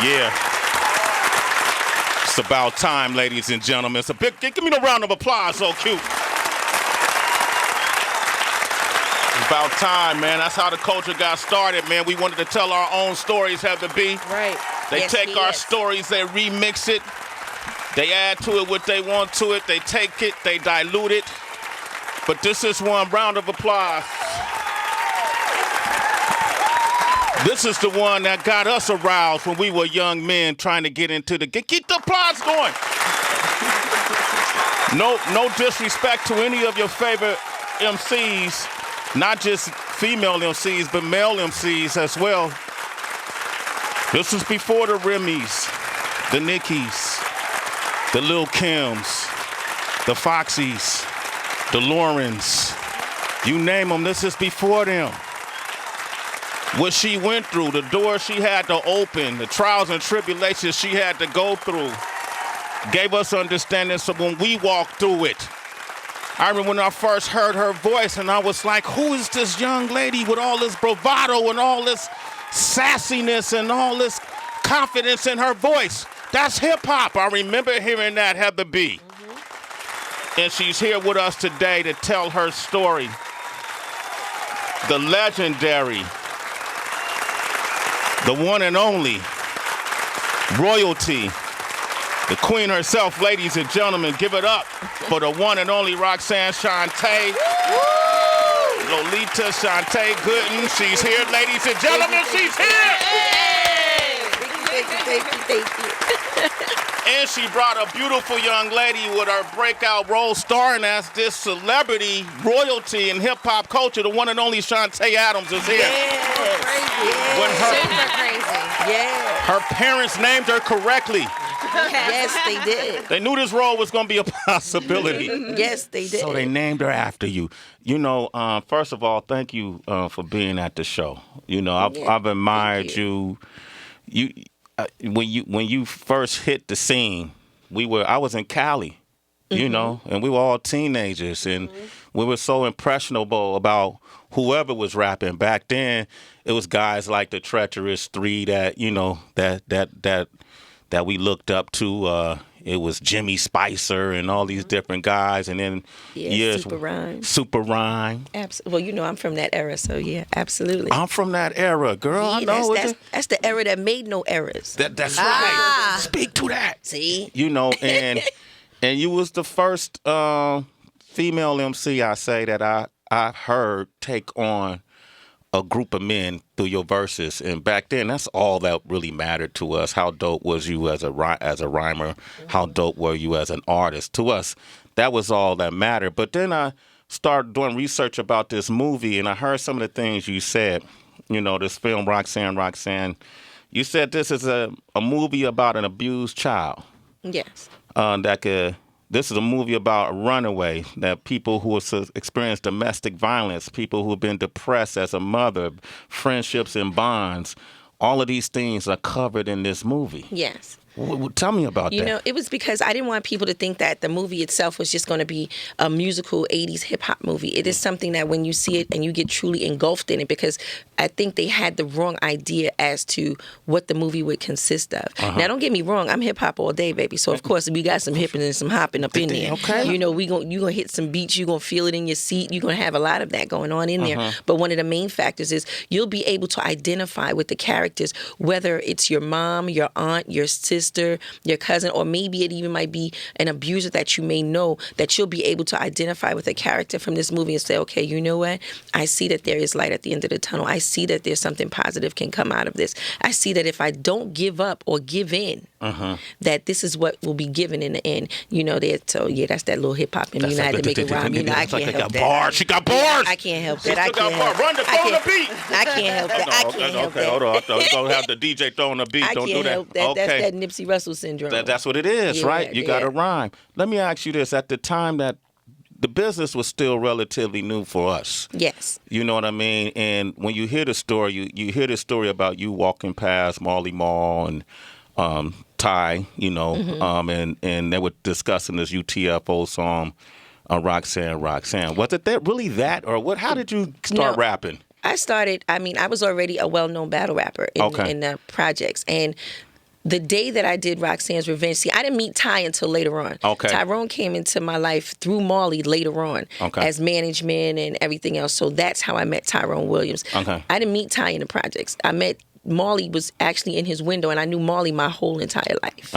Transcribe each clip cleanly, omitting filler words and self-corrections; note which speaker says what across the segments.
Speaker 1: Yeah. It's about time, ladies and gentlemen. It's a big, give me a round of applause, so cute. It's about time, man. That's how the culture got started, man. We wanted to tell our own stories, have to be.
Speaker 2: Right.
Speaker 1: They take our stories, they remix it, they add to it what they want to it, they take it, they dilute it. But this is one round of applause. This is the one that got us aroused when we were young men trying to get into the... Keep the applause going. No disrespect to any of your favorite MCs, not just female MCs, but male MCs as well. This was before the Remy's, the Nickis, the Lil Kims, the Foxies, the Laurens. You name them, this is before them. What she went through, the doors she had to open, the trials and tribulations she had to go through, gave us understanding so when we walked through it. I remember when I first heard her voice and I was like, who is this young lady with all this bravado and all this sassiness and all this confidence in her voice? That's hip-hop. I remember hearing that, Heather B. Mm-hmm. And she's here with us today to tell her story. The legendary, the one and only, royalty, the queen herself, ladies and gentlemen. Give it up for the one and only Roxanne Shanté. Lolita Chante Gooden. She's here, ladies and gentlemen. She's here.
Speaker 2: Thank you.
Speaker 1: And she brought a beautiful young lady with her breakout role starring as this celebrity royalty in hip-hop culture. The one and only Chante Adams is here.
Speaker 2: Yeah.
Speaker 1: When
Speaker 3: Super crazy.
Speaker 2: Yeah.
Speaker 1: her parents named her correctly.
Speaker 2: Yes, they did.
Speaker 1: They knew this role was going to be a possibility.
Speaker 2: Yes, they did.
Speaker 1: So they named her after you. You know, first of all, thank you for being at the show. You know, I've admired you. When you first hit the scene, I was in Cali, you know, and we were all teenagers, and we were so impressionable about whoever was rapping. Back then, it was guys like the Treacherous Three that, you know, that we looked up to. It was Jimmy Spicer and all these different guys, and then Super Rhyme.
Speaker 2: Well, you know, I'm from that era, so yeah, absolutely.
Speaker 1: I'm from that era, girl.
Speaker 2: See,
Speaker 1: I know.
Speaker 2: That's the era that made no errors.
Speaker 1: That's right. Speak to that.
Speaker 2: See,
Speaker 1: you know, and you was the first female MC I say that I heard take on a group of men through your verses. And back then, that's all that really mattered to us. How dope was you as a rhymer? How dope were you as an artist? To us, that was all that mattered. But then I started doing research about this movie, and I heard some of the things you said. You know, this film, Roxanne Roxanne. You said this is a movie about an abused child.
Speaker 2: Yes.
Speaker 1: This is a movie about a runaway, that people who have experienced domestic violence, people who have been depressed as a mother, friendships and bonds. All of these things are covered in this movie.
Speaker 2: Yes.
Speaker 1: Tell me about that.
Speaker 2: You know, it was because I didn't want people to think that the movie itself was just going to be a musical 80s hip-hop movie. It is something that when you see it and you get truly engulfed in it, because I think they had the wrong idea as to what the movie would consist of. Now, don't get me wrong. I'm hip-hop all day, baby. So, of course, we got some hipping and some hopping up in there.
Speaker 1: Okay.
Speaker 2: You know, you're going to hit some beats. You're going to feel it in your seat. You're going to have a lot of that going on in there. But one of the main factors is you'll be able to identify with the characters, whether it's your mom, your aunt, your sister, your cousin, or maybe it even might be an abuser that you may know, that you'll be able to identify with a character from this movie and say, okay, you know what? I see that there is light at the end of the tunnel. I see that there's something positive can come out of this. I see that if I don't give up or give in, that this is what will be given in the end. You know, so yeah, that's that little hip hop in me. I had to make it rhyme. You know, I can't help that.
Speaker 1: She got bars.
Speaker 2: I can't help that. I can't help
Speaker 1: Run the beat.
Speaker 2: I can't help that. I can't help that.
Speaker 1: Okay, hold on. We're going to have the DJ throwing a beat. Don't do that.
Speaker 2: Help that.
Speaker 1: Okay.
Speaker 2: That's that Nipsey Russell syndrome.
Speaker 1: That's what it is, right? You got to rhyme. Let me ask you this. At the time that the business was still relatively new for us.
Speaker 2: Yes. You
Speaker 1: know what I mean? And when you hear the story, you hear the story about you walking past Marley Marl and Ty, you know, and they were discussing this UTFO song, Roxanne Roxanne. Was it really that, or what? How did you start rapping?
Speaker 2: I was already a well-known battle rapper in the projects, and the day that I did Roxanne's Revenge, see, I didn't meet Ty until later on.
Speaker 1: Okay.
Speaker 2: Tyrone came into my life through Marley later on as management and everything else. So that's how I met Tyrone Williams.
Speaker 1: Okay.
Speaker 2: I didn't meet Ty in the projects. I met Marley was actually in his window, and I knew Marley my whole entire life,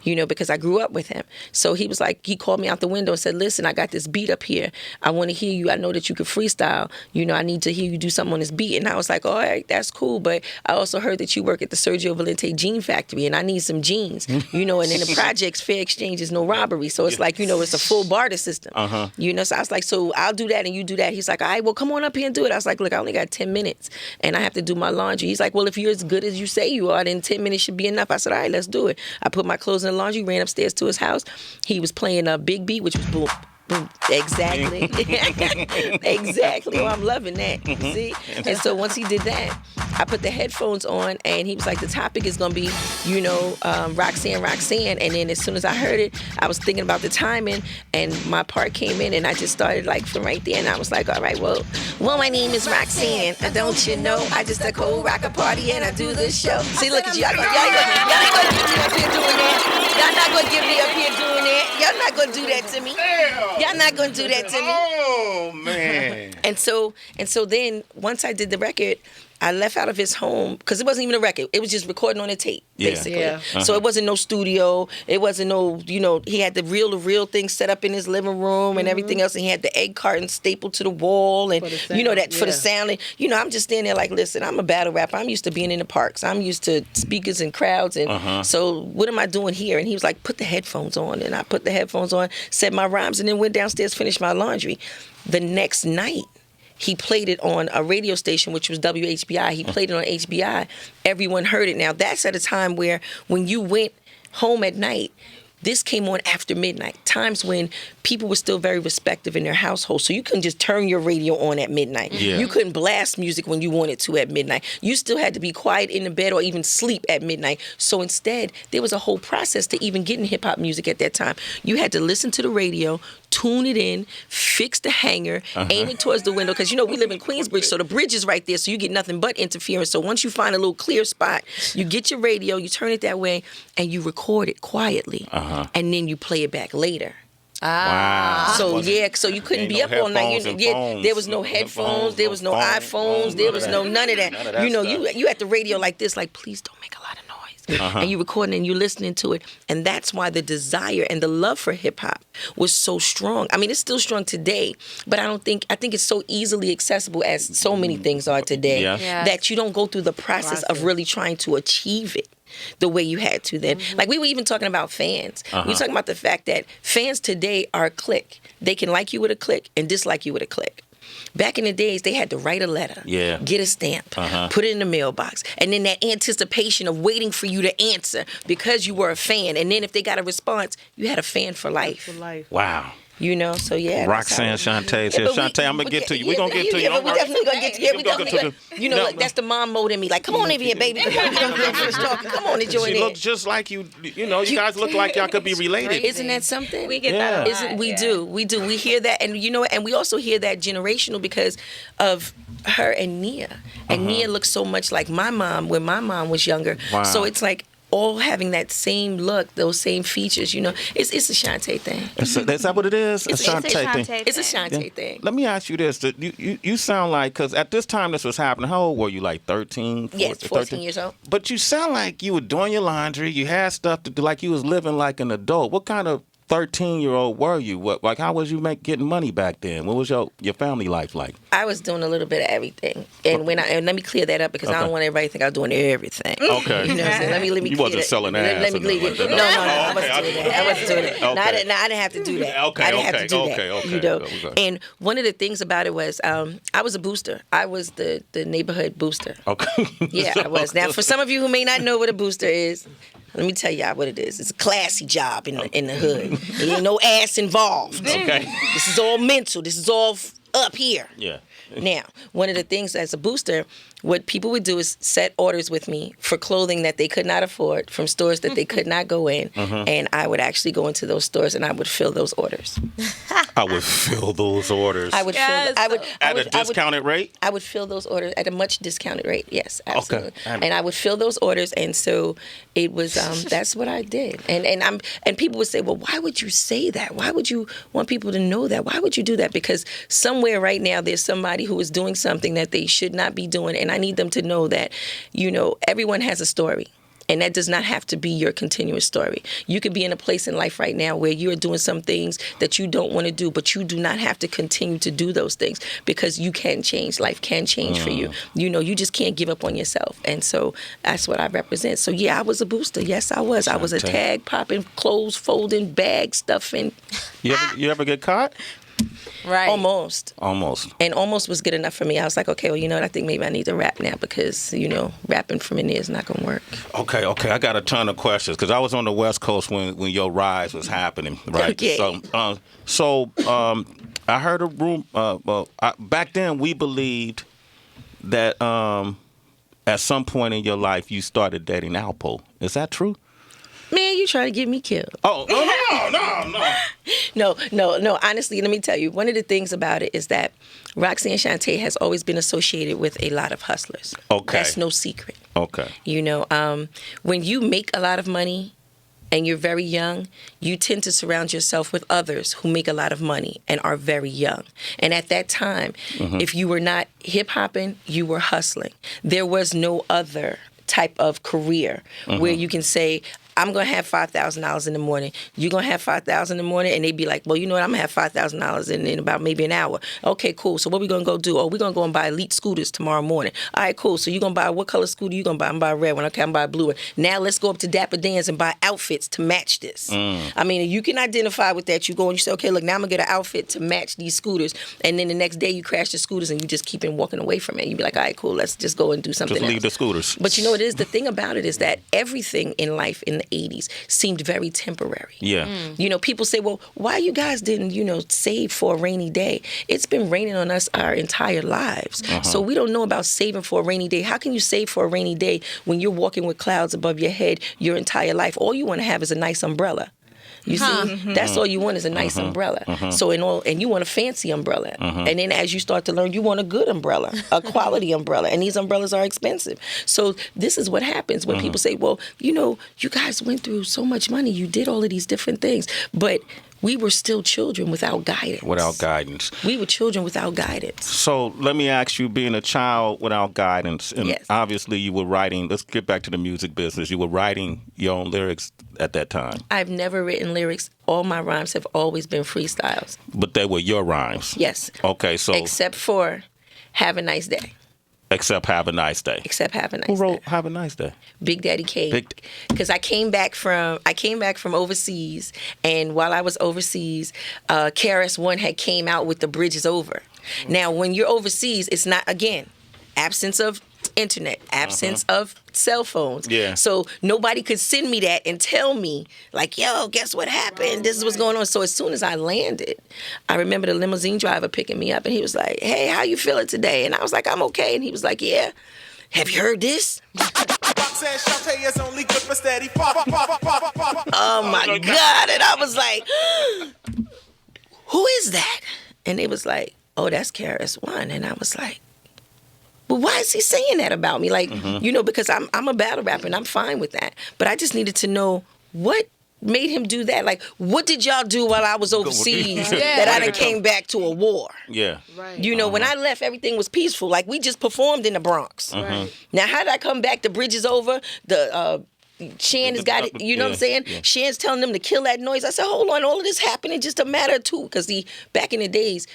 Speaker 2: you know, because I grew up with him. So he was like, he called me out the window and said, listen, I got this beat up here. I want to hear you. I know that you can freestyle. You know, I need to hear you do something on this beat. And I was like, all right, that's cool. But I also heard that you work at the Sergio Valente Jean Factory, and I need some jeans, you know, and in the projects, fair exchange is no robbery. So it's like, you know, it's a full barter system, you know. So I was like, so I'll do that and you do that. He's like, all right, well, come on up here and do it. I was like, look, I only got 10 minutes and I have to do my laundry. He's like, well, if you're as good as you say you are, then 10 minutes should be enough. I said, all right, let's do it. I put my clothes in the laundry, ran upstairs to his house. He was playing a Big Beat, which was boom. Exactly. Exactly. Oh, I'm loving that. See? And so once he did that, I put the headphones on and he was like, the topic is going to be, you know, Roxanne Roxanne. And then as soon as I heard it, I was thinking about the timing and my part came in and I just started like from right there. And I was like, all right, well, my name is Roxanne. Don't you know? I just a cold rock a party and I do this show. See, look at you. Y'all not going to give me up here doing that. Y'all not going to give me up here doing that. Y'all not going to do that to me. Y'all not gonna do that to me.
Speaker 1: Oh man.
Speaker 2: And so then once I did the record, I left out of his home because it wasn't even a record. It was just recording on a tape, basically. Yeah. So it wasn't no studio. It wasn't no, you know, he had the reel thing set up in his living room and everything else. And he had the egg carton stapled to the wall and, you know, that for the sound. And, you know, I'm just standing there like, listen, I'm a battle rapper. I'm used to being in the parks. I'm used to speakers and crowds. And so what am I doing here? And he was like, put the headphones on. And I put the headphones on, said my rhymes, and then went downstairs, finished my laundry. The next night, he played it on a radio station, which was WHBI. He played it on HBI. Everyone heard it. Now, that's at a time where when you went home at night, this came on after midnight, times when people were still very respective in their household. So you couldn't just turn your radio on at midnight. Yeah. You couldn't blast music when you wanted to at midnight. You still had to be quiet in the bed or even sleep at midnight. So instead, there was a whole process to even getting hip-hop music at that time. You had to listen to the radio, tune it in, fix the hanger, aim it towards the window. Because, you know, we live in Queensbridge, so the bridge is right there, so you get nothing but interference. So once you find a little clear spot, you get your radio, you turn it that way, and you record it quietly. And then you play it back later.
Speaker 1: Wow.
Speaker 2: So so you couldn't be up all night. There was no headphones, there was no iPhones, there was none of that. You know, you at the radio like this, like, please don't make a lot of noise. And you recording and you listening to it. And that's why the desire and the love for hip hop was so strong. I mean, it's still strong today, but I think it's so easily accessible as so many things are today that you don't go through the process of really trying to achieve it the way you had to then. Like, we were even talking about fans. We were talking about the fact that fans today are a click. They can like you with a click and dislike you with a click. Back in the days, they had to write a letter, get a stamp, put it in the mailbox, and then that anticipation of waiting for you to answer because you were a fan. And then if they got a response, you had a fan for life.
Speaker 1: Wow.
Speaker 2: You know, so
Speaker 1: Roxanne Shanté said, Shanté, I'm going to get to you. We're going to get to you.
Speaker 2: We definitely going to get to you. We definitely you know, like, that's the mom mode in me. Like, come on in here, baby. Come on, come on and join in.
Speaker 1: She looks just like you. You know, you guys look like y'all could be related.
Speaker 2: Isn't that something?
Speaker 3: We get that a lot.
Speaker 2: We do. We hear that. And, you know, and we also hear that generational because of her and Nia. And Nia looks so much like my mom when my mom was younger. Wow. So it's like, all having that same look, those same features, you know. It's a Shanté thing.
Speaker 1: Is that what it is?
Speaker 2: It's
Speaker 1: a Shanté thing.
Speaker 2: It's a Shanté thing.
Speaker 1: Let me ask you this. You sound like, because at this time this was happening, how old were you, like 13?
Speaker 2: Yes, 14 years old.
Speaker 1: But you sound like you were doing your laundry, you had stuff to do, like you was living like an adult. What kind of 13-year-old were you? Like, how was you getting money back then? What was your family life like?
Speaker 2: I was doing a little bit of everything, and and let me clear that up because I don't want everybody to think I was doing everything.
Speaker 1: Okay,
Speaker 2: you know what I'm saying? Let me
Speaker 1: you
Speaker 2: clear
Speaker 1: wasn't
Speaker 2: that.
Speaker 1: selling ass.
Speaker 2: Let me clear it. No, I wasn't doing that. I wasn't doing that. No, I didn't have to do that.
Speaker 1: Okay,
Speaker 2: I didn't have to do that. You know, and one of the things about it was I was a booster. I was the neighborhood booster.
Speaker 1: Okay.
Speaker 2: Yeah, I was. Now, for some of you who may not know what a booster is, let me tell y'all what it is. It's a classy job in the hood. There ain't no ass involved.
Speaker 1: Okay.
Speaker 2: This is all mental. This is all up here.
Speaker 1: Yeah.
Speaker 2: Now, one of the things as a booster, what people would do is set orders with me for clothing that they could not afford from stores that they could not go in, and I would actually go into those stores and I would fill those orders.
Speaker 1: I would fill those orders.
Speaker 2: I would
Speaker 3: Yes.
Speaker 1: At a discounted rate?
Speaker 2: I would fill those orders at a much discounted rate. Yes, absolutely.
Speaker 1: Okay.
Speaker 2: And I would fill those orders, and so it was. That's what I did. And people would say, well, why would you say that? Why would you want people to know that? Why would you do that? Because somewhere right now there's somebody who is doing something that they should not be doing, and I need them to know that, everyone has a story. And that does not have to be your continuous story. You could be in a place in life right now where you're doing some things that you don't want to do, but you do not have to continue to do those things because you can change. Life can change for you. You just can't give up on yourself. And so that's what I represent. So, yeah, I was a booster. Yes, I was. I was a tag popping, clothes folding, bag stuffing.
Speaker 1: You ever get caught?
Speaker 3: Right.
Speaker 2: Almost. And almost was good enough for me. I was like, okay, well, you know what? I think maybe I need to rap now because, rapping from in there is not going to work.
Speaker 1: Okay. I got a ton of questions because I was on the West Coast when your rise was happening, right?
Speaker 2: Okay.
Speaker 1: So I heard a room. Back then, we believed that at some point in your life you started dating Alpo. Is that true?
Speaker 2: Man, you trying to get me killed.
Speaker 1: Oh, no.
Speaker 2: No. Honestly, let me tell you, one of the things about it is that Roxanne Shanté has always been associated with a lot of hustlers.
Speaker 1: Okay.
Speaker 2: That's no secret.
Speaker 1: Okay.
Speaker 2: When you make a lot of money and you're very young, you tend to surround yourself with others who make a lot of money and are very young. And at that time, if you were not hip-hopping, you were hustling. There was no other type of career where you can say, I'm going to have $5,000 in the morning. You're going to have $5,000 in the morning. And they'd be like, well, you know what? I'm going to have $5,000 in about maybe an hour. Okay, cool. So what we going to go do? Oh, we're going to go and buy elite scooters tomorrow morning. All right, cool. So you're going to buy, what color scooter you going to buy? I'm going to buy a red one. Okay, I'm going to buy a blue one. Now let's go up to Dapper Dan's and buy outfits to match this. I mean, you can identify with that. You go and you say, okay, look, now I'm going to get an outfit to match these scooters. And then the next day you crash the scooters and you just keep walking away from it. You be like, all right, cool. Let's just go and do something else.
Speaker 1: Just leave the scooters.
Speaker 2: But you know what it is? The thing about it is that everything in life in the 80s seemed very temporary.
Speaker 1: Yeah.
Speaker 2: People say, well, why you guys didn't, save for a rainy day? It's been raining on us our entire lives. So we don't know about saving for a rainy day. How can you save for a rainy day when you're walking with clouds above your head your entire life? All you want to have is a nice umbrella. You see, that's all you want is a nice umbrella. So and you want a fancy umbrella. And then as you start to learn, you want a good umbrella, a quality umbrella. And these umbrellas are expensive. So this is what happens when people say, well, you guys went through so much money. You did all of these different things. But we were still children without guidance. We were children without guidance.
Speaker 1: So let me ask you, being a child without guidance, and
Speaker 2: Yes.
Speaker 1: obviously you were writing, let's get back to the music business, you were writing your own lyrics at that time.
Speaker 2: I've never written lyrics. All my rhymes have always been freestyles.
Speaker 1: But they were your rhymes?
Speaker 2: Yes.
Speaker 1: Okay, so...
Speaker 2: Except for Have a Nice Day.
Speaker 1: Except Have a Nice Day.
Speaker 2: Except Have a Nice
Speaker 1: Who
Speaker 2: Day.
Speaker 1: wrote Have a Nice Day?
Speaker 2: Big Daddy Kane. Because I came back from overseas, and while I was overseas, KRS-One had came out with The Bridge Is Over. Now, when you're overseas, it's not, again, absence of internet, absence of cell phones.
Speaker 1: Yeah.
Speaker 2: So nobody could send me that and tell me, like, yo, guess what happened? This is what's going on. So as soon as I landed, I remember the limousine driver picking me up, and he was like, hey, how you feeling today? And I was like, I'm okay. And he was like, yeah. Have you heard this?
Speaker 4: Roxanne Shanté is only good for steady.
Speaker 2: Oh my God. And I was like, who is that? And they was like, oh, that's KRS-One. And I was like, but why is he saying that about me? Like, because I'm a battle rapper and I'm fine with that. But I just needed to know what made him do that. Like, what did y'all do while I was overseas that I done came back to a war?
Speaker 1: Yeah.
Speaker 3: Right.
Speaker 2: When I left, everything was peaceful. Like, we just performed in the Bronx.
Speaker 3: Right.
Speaker 2: Now, how did I come back? The bridge is over. Shan has got it. You know what I'm saying?
Speaker 1: Yeah.
Speaker 2: Shan's telling them to kill that noise. I said, hold on. All of this happened in just a matter of two. Because back in the days,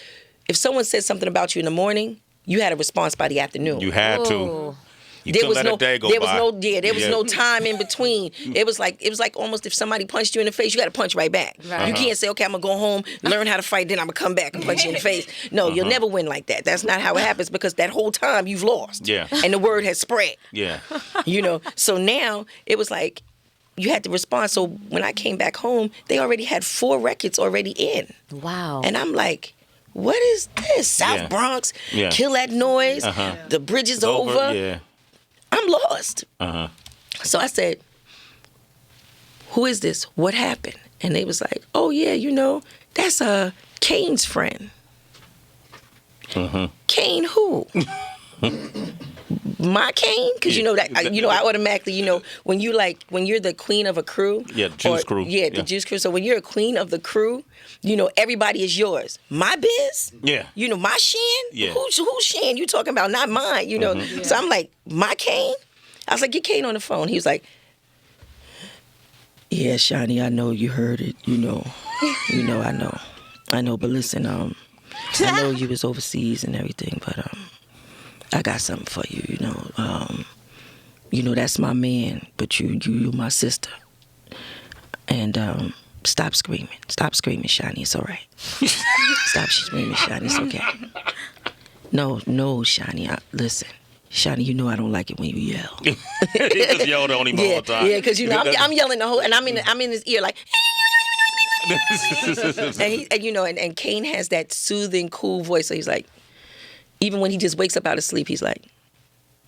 Speaker 2: if someone said something about you in the morning, you had a response by the afternoon.
Speaker 1: You had to.
Speaker 3: Ooh.
Speaker 1: You couldn't let a day go by.
Speaker 2: There was no time in between. It was like almost if somebody punched you in the face, you got to punch right back.
Speaker 3: Right.
Speaker 2: You can't say, okay, I'm gonna go home, learn how to fight, then I'm gonna come back and punch you in the face. No, you'll never win like that. That's not how it happens because that whole time you've lost.
Speaker 1: Yeah.
Speaker 2: And the word has spread.
Speaker 1: Yeah.
Speaker 2: So now it was like you had to respond. So when I came back home, they already had 4 records already in.
Speaker 3: Wow.
Speaker 2: And I'm like, what is this? South Bronx, kill that noise, the bridge is over.
Speaker 1: Yeah.
Speaker 2: I'm lost. So I said, who is this? What happened? And they was like, oh yeah, that's Kane's friend. Kane who? My Kane? Because I automatically, when you're the queen of a crew.
Speaker 1: Yeah, the juice crew.
Speaker 2: Yeah, the juice crew. So when you're a queen of the crew, everybody is yours. My biz?
Speaker 1: Yeah.
Speaker 2: My Shan?
Speaker 1: Yeah.
Speaker 2: Who's Shan you talking about? Not mine, So I'm like, my Kane? I was like, get Kane on the phone. He was like, yeah, Shani, I know you heard it. I know, but listen, I know you was overseas and everything, but I got something for you, that's my man, but you my sister. And stop screaming, Shani, it's all right. Stop screaming, Shani, it's okay. No, Shani, listen. Shani, I don't like it when you yell.
Speaker 1: He just yelled on him all the time.
Speaker 2: Yeah, because I'm yelling the whole, and I'm in his ear like. and Kane has that soothing, cool voice. So he's like, even when he just wakes up out of sleep, he's like,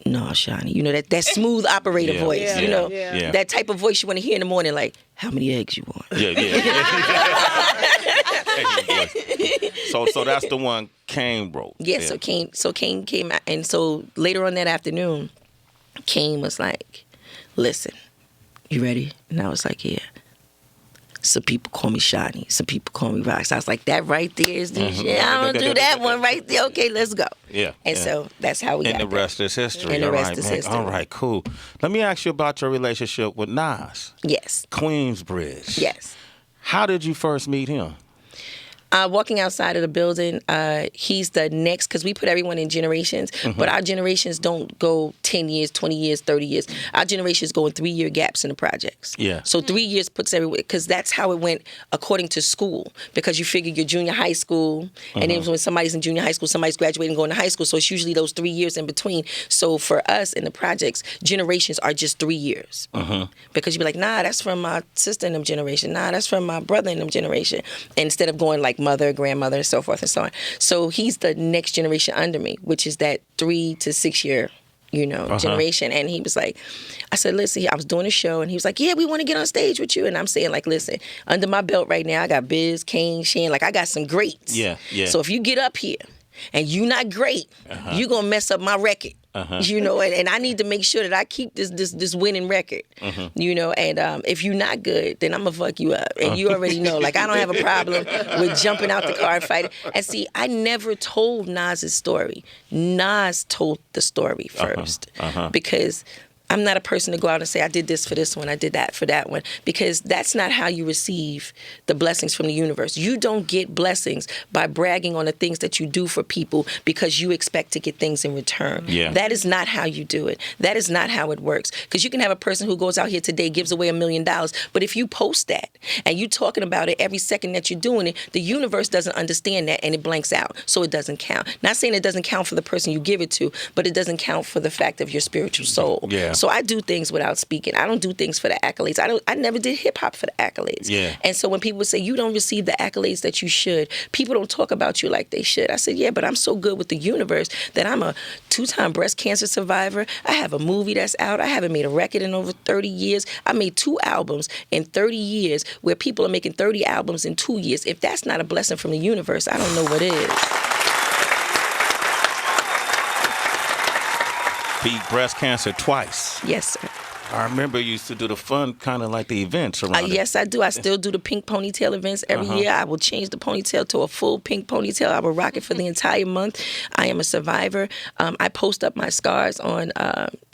Speaker 2: no, Shani, that smooth operator voice. That type of voice you want to hear in the morning, like, how many eggs you want?
Speaker 1: So that's the one Kane wrote.
Speaker 2: Yeah, so Kane came out, and so later on that afternoon, Kane was like, listen, you ready? And I was like, yeah. Some people call me Shani. Some people call me Rox. I was like, that right there is the shit. I don't do that one right there. Okay, let's go.
Speaker 1: Yeah.
Speaker 2: And so that's how we got
Speaker 1: And the rest is history.
Speaker 2: And the rest is history.
Speaker 1: All right, cool. Let me ask you about your relationship with Nas.
Speaker 2: Yes.
Speaker 1: Queensbridge.
Speaker 2: Yes.
Speaker 1: How did you first meet him?
Speaker 2: Walking outside of the building, he's the next, because we put everyone in generations, but our generations don't go 10 years, 20 years, 30 years. Our generations go in 3-year gaps in the projects. Yeah. So 3 years puts everywhere, because that's how it went according to school, because you figure your junior high school, and then when somebody's in junior high school, somebody's graduating and going to high school, so it's usually those 3 years in between. So for us in the projects, generations are just 3 years. Because you'd be like, nah, that's from my sister in them generation. Nah, that's from my brother in them generation. And instead of going like mother, grandmother, and so forth and so on. So he's the next generation under me, which is that 3 to 6 year, generation. And he was like, I said, listen, I was doing a show, and he was like, yeah, we want to get on stage with you. And I'm saying, like, listen, under my belt right now, I got Biz, Kane, Shan, like I got some greats. Yeah. So if you get up here and you not great, you're gonna mess up my record. And I need to make sure that I keep this winning record. And if you're not good, then I'm gonna fuck you up. And you already know, like, I don't have a problem with jumping out the car and fighting. And see, I never told Nas's story. Nas told the story first because I'm not a person to go out and say, I did this for this one, I did that for that one, because that's not how you receive the blessings from the universe. You don't get blessings by bragging on the things that you do for people because you expect to get things in return. Yeah. That is not how you do it. That is not how it works. Because you can have a person who goes out here today, gives away $1 million, but if you post that and you talking about it every second that you're doing it, the universe doesn't understand that and it blanks out, so it doesn't count. Not saying it doesn't count for the person you give it to, but it doesn't count for the fact of your spiritual soul. Yeah. So I do things without speaking. I don't do things for the accolades. I never did hip hop for the accolades. Yeah. And so when people say you don't receive the accolades that you should, people don't talk about you like they should. I said, yeah, but I'm so good with the universe that I'm a 2-time breast cancer survivor. I have a movie that's out. I haven't made a record in over 30 years. I made 2 albums in 30 years where people are making 30 albums in 2 years. If that's not a blessing from the universe, I don't know what is.
Speaker 1: Beat breast cancer twice.
Speaker 2: Yes, sir.
Speaker 1: I remember you used to do the fun, kind of like the events around it.
Speaker 2: Yes, I do. I still do the pink ponytail events every year. I will change the ponytail to a full pink ponytail. I will rock it for the entire month. I am a survivor. I post up my scars on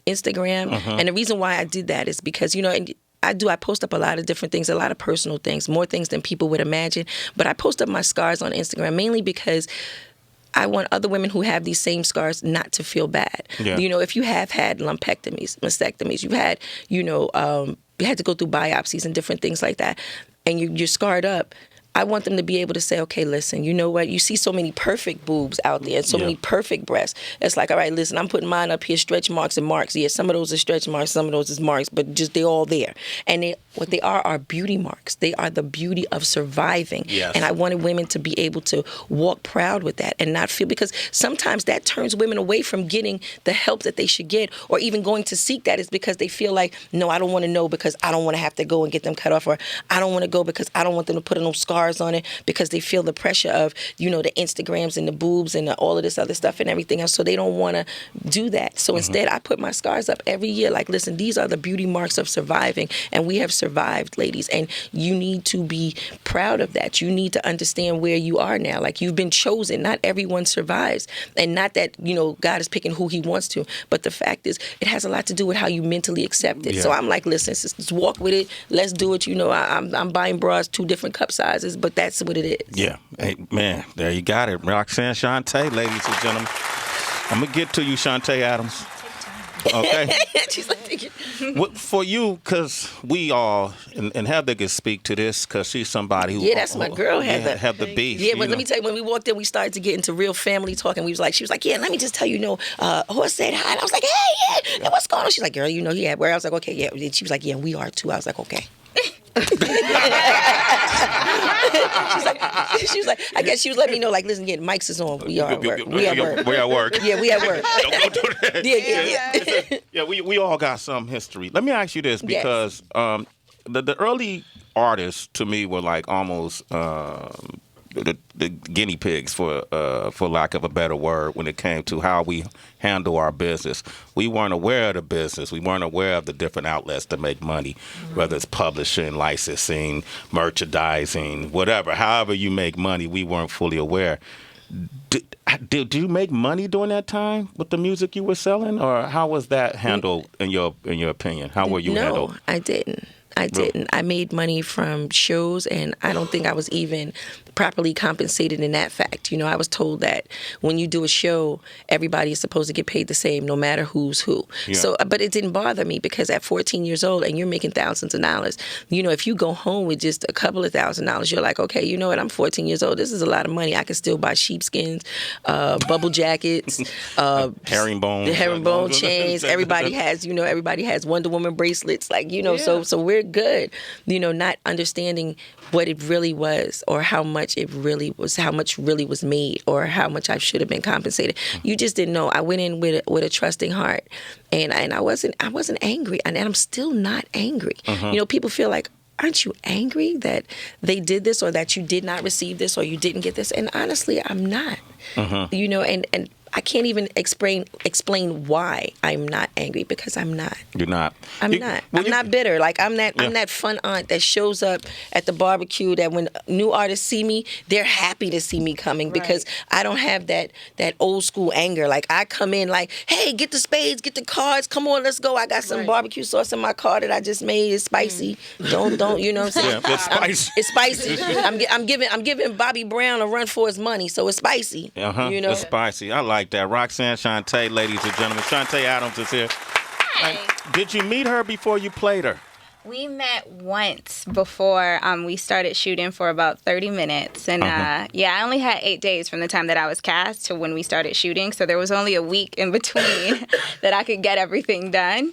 Speaker 2: Instagram. And the reason why I did that is because, I post up a lot of different things, a lot of personal things, more things than people would imagine. But I post up my scars on Instagram mainly because I want other women who have these same scars not to feel bad. Yeah. If you have had lumpectomies, mastectomies, you've had, you had to go through biopsies and different things like that, and you're scarred up, I want them to be able to say, okay, listen, you know what? You see so many perfect boobs out there and so many perfect breasts. It's like, all right, listen, I'm putting mine up here, stretch marks and marks. Yeah, some of those are stretch marks, some of those is marks, but just they're all there. And what they are beauty marks. They are the beauty of surviving.
Speaker 1: Yes.
Speaker 2: And I wanted women to be able to walk proud with that and not feel, because sometimes that turns women away from getting the help that they should get, or even going to seek that, is because they feel like, no, I don't want to know because I don't want to have to go and get them cut off, or I don't want to go because I don't want them to put no scars on it, because they feel the pressure of, you know, the Instagrams and the boobs and all of this other stuff and everything else. So they don't want to do that. So instead, I put my scars up every year. Like, listen, these are the beauty marks of surviving. And we have survived, ladies. And you need to be proud of that. You need to understand where you are now. Like, you've been chosen. Not everyone survives. And not that, you know, God is picking who he wants to. But the fact is, it has a lot to do with how you mentally accept it. So I'm like, listen, just walk with it. Let's do it. You know, I'm buying bras 2 different cup sizes, but that's what it is.
Speaker 1: Yeah. Hey, man, there you got it. Roxanne Shanté, ladies and gentlemen. I'm going to get to you, Chante Adams. Okay?
Speaker 2: She's like,
Speaker 1: for you, because we all, and Heather can speak to this, because she's somebody who...
Speaker 2: Yeah, that's my girl, Heather.
Speaker 1: Heather B.
Speaker 2: Yeah, but let me tell you, when we walked in, we started to get into real family talk, and she was like, yeah, let me just tell you, Horse said hi. And I was like, hey, yeah, what's going on? She's like, girl, you know, he had where? I was like, okay, yeah. And she was like, yeah, we are too. I was like, okay. she was like, I guess she was letting me know, like, listen, Mike's is on. We are at work.
Speaker 1: We at work.
Speaker 2: Yeah, we at work.
Speaker 1: Don't do that.
Speaker 2: Yeah.
Speaker 1: Yeah, we all got some history. Let me ask you this, because the early artists to me were like almost the guinea pigs, for lack of a better word, when it came to how we handle our business. We weren't aware of the business. We weren't aware of the different outlets to make money, whether it's publishing, licensing, merchandising, whatever. However you make money, we weren't fully aware. Did you make money during that time with the music you were selling, or how was that handled in your opinion? How were you handled?
Speaker 2: No, I didn't. I made money from shows, and I don't think I was even properly compensated in that fact. You know, I was told that when you do a show, everybody is supposed to get paid the same, no matter who's who. Yeah. So, but it didn't bother me, because at 14 years old and you're making thousands of dollars, you know, if you go home with just a couple of $1,000s, you're like, okay, you know what? I'm 14 years old. This is a lot of money. I can still buy sheepskins, bubble jackets, herringbone chains. Everybody has Wonder Woman bracelets. Like, you know, so we're good. You know, not understanding what it really was, or how much really was made, or how much I should have been compensated. You just didn't know. I went in with a trusting heart, and I wasn't angry, and I'm still not angry. You know, people feel like, aren't you angry that they did this, or that you did not receive this, or you didn't get this? And honestly, I'm not. You know, and I can't even explain why I'm not angry, because I'm not.
Speaker 1: You're not.
Speaker 2: I'm not bitter. Like, I'm that fun aunt that shows up at the barbecue, that when new artists see me, they're happy to see me coming, because I don't have that old school anger. Like, I come in like, hey, get the spades, get the cards, come on, let's go. I got some barbecue sauce in my car that I just made. It's spicy. Don't you know what I'm saying?
Speaker 1: Yeah, it's spicy.
Speaker 2: It's spicy. I'm giving Bobby Brown a run for his money, so it's spicy. You know,
Speaker 1: it's spicy. I like that. Roxanne Shanté, ladies and gentlemen. Chante Adams is here.
Speaker 3: Hi.
Speaker 1: Did you meet her before you played her?
Speaker 3: We met once before we started shooting for about 30 minutes. And I only had 8 days from the time that I was cast to when we started shooting. So there was only a week in between that I could get everything done.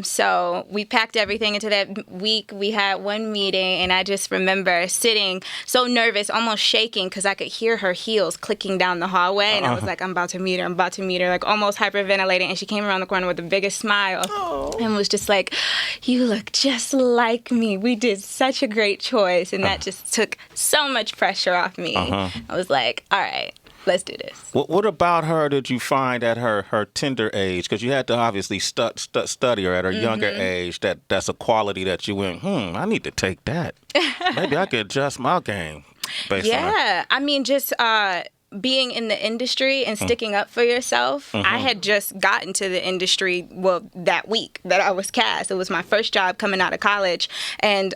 Speaker 3: So we packed everything into that week. We had one meeting, and I just remember sitting so nervous, almost shaking, because I could hear her heels clicking down the hallway. And I was like, I'm about to meet her, like almost hyperventilating. And she came around the corner with the biggest smile and was just like, you look just like me. We did such a great choice, and that just took so much pressure off me. I was like, all right, let's do this.
Speaker 1: What about her did you find at her tender age? Because you had to obviously study her at her younger age. That's a quality that you went, I need to take that. Maybe I could adjust my game based on her.
Speaker 3: I mean, just being in the industry and sticking up for yourself. I had just gotten to the industry, that week that I was cast. It was my first job coming out of college. And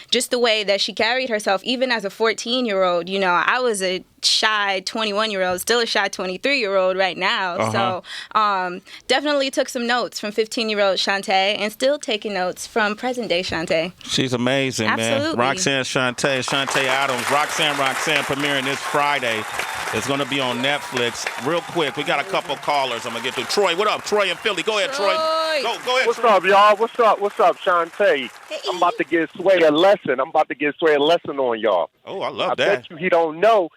Speaker 3: just the way that she carried herself, even as a 14-year-old, you know, I was a shy 21-year-old, still a shy 23-year-old right now. So definitely took some notes from 15-year-old Chante and still taking notes from present-day Chante.
Speaker 1: She's amazing,
Speaker 3: Absolutely.
Speaker 1: man. Roxanne Shanté, Chante Adams, Roxanne Roxanne premiering this Friday. It's going to be on Netflix. Real quick, we got a couple callers I'm going to get to. Troy, what up? Troy in Philly. Go ahead, Troy. Go ahead,
Speaker 5: What's
Speaker 1: Troy.
Speaker 5: up, y'all? What's up, Shanté? I'm about to give Sway a lesson. On y'all.
Speaker 1: Oh, I love
Speaker 5: I
Speaker 1: that.
Speaker 5: bet you he don't know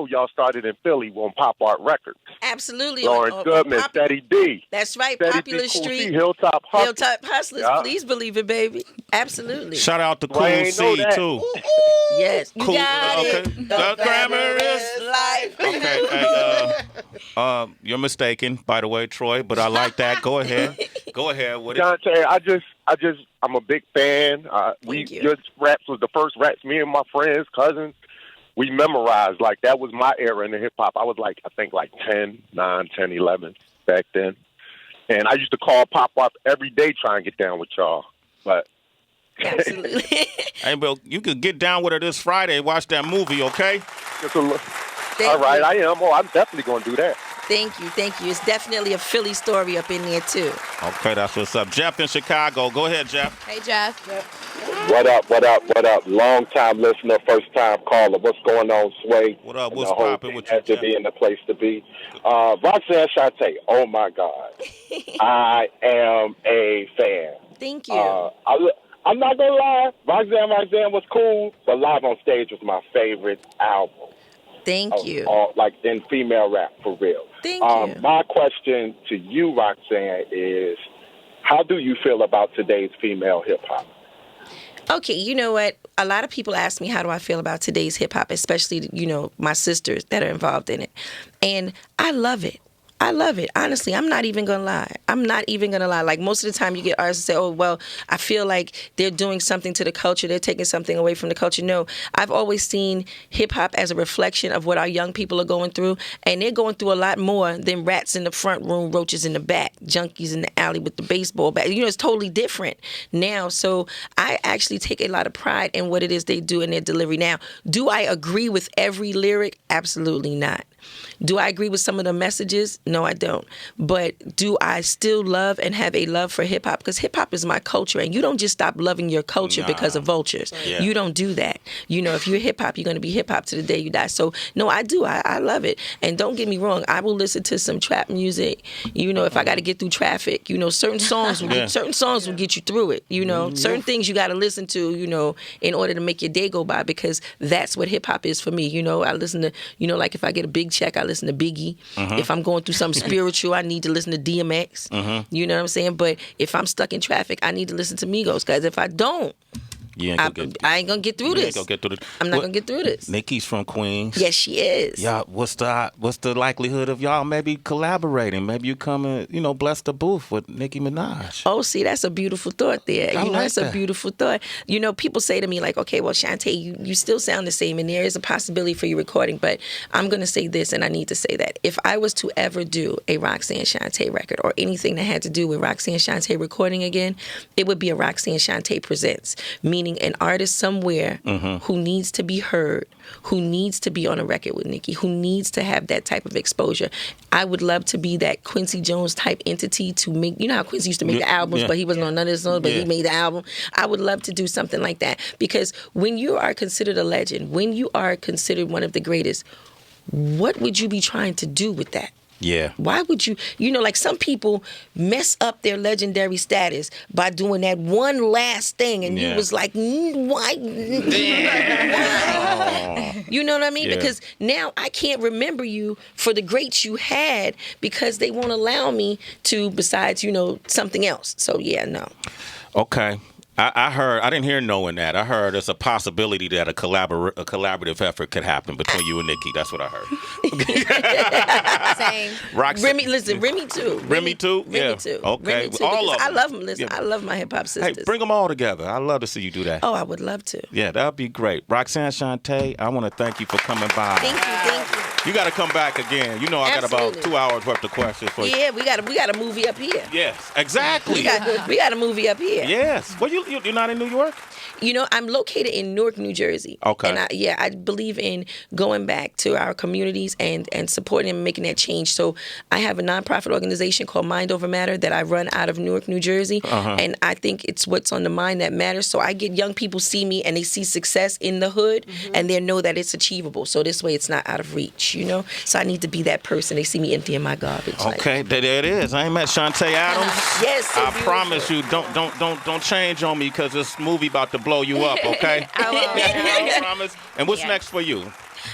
Speaker 5: y'all started in Philly on Pop Art Records.
Speaker 2: Absolutely.
Speaker 5: Lawrence Goodman, Steady D.
Speaker 2: That's right.
Speaker 5: Steady
Speaker 2: Popular
Speaker 5: D, Cool
Speaker 2: Street.
Speaker 5: C, Hilltop Hustlers.
Speaker 2: Hilltop Hustlers.
Speaker 5: Yeah.
Speaker 2: Please believe it, baby. Absolutely.
Speaker 1: Shout out to
Speaker 5: Well, I
Speaker 1: Cool
Speaker 5: ain't know
Speaker 1: C,
Speaker 5: that.
Speaker 1: too.
Speaker 2: Yes. You
Speaker 1: Cool.
Speaker 2: got
Speaker 1: Okay.
Speaker 2: it.
Speaker 1: The grammar is
Speaker 2: life.
Speaker 1: Okay. You're mistaken, by the way, Troy, but I like that. Go ahead. Go ahead with it.
Speaker 5: Shanté, I'm a big fan.
Speaker 2: Thank you.
Speaker 5: Your raps was the first raps me and my friends, cousins, we memorized. Like, that was my era in the hip-hop. I was like, I think like 10, 11 back then. And I used to call Pop Up every day trying to get down with y'all. But
Speaker 2: Absolutely.
Speaker 1: Hey, Bill, you could get down with her this Friday. Watch that movie, okay?
Speaker 5: All right, I am. Oh, I'm definitely going to do that.
Speaker 2: Thank you. It's definitely a Philly story up in there, too.
Speaker 1: Okay, that's what's up. Jeff in Chicago. Go ahead, Jeff.
Speaker 3: Hey, Jeff.
Speaker 6: What up? Long time listener, first time caller. What's going on, Sway?
Speaker 1: What up?
Speaker 6: And
Speaker 1: What's
Speaker 6: the whole
Speaker 1: poppin'
Speaker 6: thing
Speaker 1: with you,
Speaker 6: has to
Speaker 1: Jeff?
Speaker 6: be in the place to be. Roxanne Shanté, oh my God. I am a fan.
Speaker 2: Thank you.
Speaker 6: I'm not going to lie. Roxanne was cool, but Live on Stage was my favorite album.
Speaker 2: Thank you.
Speaker 6: Like in female rap, for real.
Speaker 2: Thank you.
Speaker 6: My question to you, Roxanne, is how do you feel about today's female hip-hop?
Speaker 2: Okay, you know what? A lot of people ask me how do I feel about today's hip hop, especially, my sisters that are involved in it. And I love it. Honestly, I'm not even going to lie. Like, most of the time you get artists say, oh, well, I feel like they're doing something to the culture. They're taking something away from the culture. No, I've always seen hip hop as a reflection of what our young people are going through. And they're going through a lot more than rats in the front room, roaches in the back, junkies in the alley with the baseball bat. It's totally different now. So I actually take a lot of pride in what it is they do in their delivery. Now, do I agree with every lyric? Absolutely not. Do I agree with some of the messages? No, I don't. But do I still love and have a love for hip-hop? Because hip-hop is my culture, and you don't just stop loving your culture because of vultures. Yeah. You don't do that. If you're hip-hop, you're going to be hip-hop to the day you die. So, no, I do. I love it. And don't get me wrong, I will listen to some trap music, if I got to get through traffic. Certain songs will get you through it. Certain things you got to listen to, in order to make your day go by, because that's what hip-hop is for me. I listen to, like if I get a big check, I listen to Biggie. If I'm going through something spiritual, I need to listen to DMX. You know what I'm saying? But if I'm stuck in traffic, I need to listen to Migos, because if I don't, I ain't gonna get through this. I'm not gonna get through this.
Speaker 1: Nicki's from Queens.
Speaker 2: Yes, she is.
Speaker 1: Yeah, what's the likelihood of y'all maybe collaborating? Maybe you come and bless the booth with Nicki Minaj.
Speaker 2: Oh, see, that's a beautiful thought there. That's a beautiful thought. People say to me like, okay, well, Shanté, you still sound the same, and there is a possibility for you recording, but I'm gonna say this, and I need to say that. If I was to ever do a Roxanne Shanté record or anything that had to do with Roxanne Shanté recording again, it would be a Roxanne Shanté Presents, meaning an artist somewhere who needs to be heard, who needs to be on a record with Nicki, who needs to have that type of exposure. I would love to be that Quincy Jones type entity to make, how Quincy used to make the albums, but he wasn't on none of the songs, but he made the album. I would love to do something like that, because when you are considered a legend, when you are considered one of the greatest, what would you be trying to do with that?
Speaker 1: Yeah.
Speaker 2: Why would you, like some people mess up their legendary status by doing that one last thing, and you was like, why? Why? You know what I mean? Yeah. Because now I can't remember you for the greats you had, because they won't allow me to, besides, something else. So yeah, no.
Speaker 1: Okay. I heard, I didn't hear no in that. I heard there's a possibility that a collaborative effort could happen between you and Nicki. That's what I heard.
Speaker 3: Same.
Speaker 2: Remy, listen, Remy too.
Speaker 1: Remy too?
Speaker 2: Remy too.
Speaker 1: Okay.
Speaker 2: Remy too,
Speaker 1: all of them.
Speaker 2: I love them. Listen, I love my hip hop sisters.
Speaker 1: Hey, bring them all together. I'd love to see you do that.
Speaker 2: Oh, I would love to.
Speaker 1: Yeah, that would be great. Roxanne Shanté, I want to thank you for coming by.
Speaker 2: Thank you.
Speaker 1: You got to come back again. You know I got about
Speaker 2: Absolutely.
Speaker 1: 2 hours worth of questions for you.
Speaker 2: Yeah, we got a movie up here.
Speaker 1: Yes, exactly.
Speaker 2: We got a movie up here.
Speaker 1: Yes. Well, you're not in New York?
Speaker 2: You know, I'm located in Newark, New Jersey.
Speaker 1: Okay.
Speaker 2: And I believe in going back to our communities and supporting and making that change. So I have a nonprofit organization called Mind Over Matter that I run out of Newark, New Jersey. And I think it's what's on the mind that matters. So I get young people see me and they see success in the hood and they know that it's achievable. So this way it's not out of reach, you know? So I need to be that person. They see me emptying my garbage.
Speaker 1: Okay, there it is. I ain't met Chante Adams.
Speaker 2: Yes, so
Speaker 1: I
Speaker 2: beautiful.
Speaker 1: promise you, don't change on me because this movie about to blow you up, okay?
Speaker 3: I will.
Speaker 1: I promise. And what's
Speaker 3: Yeah.
Speaker 1: next for you?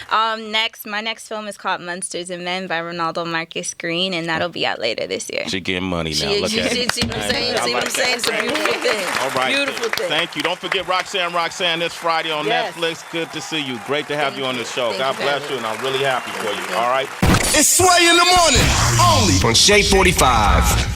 Speaker 3: My next film is called Monsters and Men by Ronaldo Marcus Green, and that'll be out later this year.
Speaker 1: She getting money now.
Speaker 2: See
Speaker 1: Look at it.
Speaker 2: what I'm saying?
Speaker 1: I
Speaker 2: See what I'm
Speaker 1: like
Speaker 2: saying? It's a beautiful thing.
Speaker 1: All right.
Speaker 2: Beautiful thing.
Speaker 1: Thank you. Don't forget Roxanne Roxanne this Friday on
Speaker 2: Yes.
Speaker 1: Netflix. Good to see you. Great to have you on the show.
Speaker 2: Thank
Speaker 1: God
Speaker 2: you,
Speaker 1: bless
Speaker 2: family.
Speaker 1: you, and I'm really happy for you. All right.
Speaker 4: It's Sway in the morning. Only
Speaker 7: on Shade 45.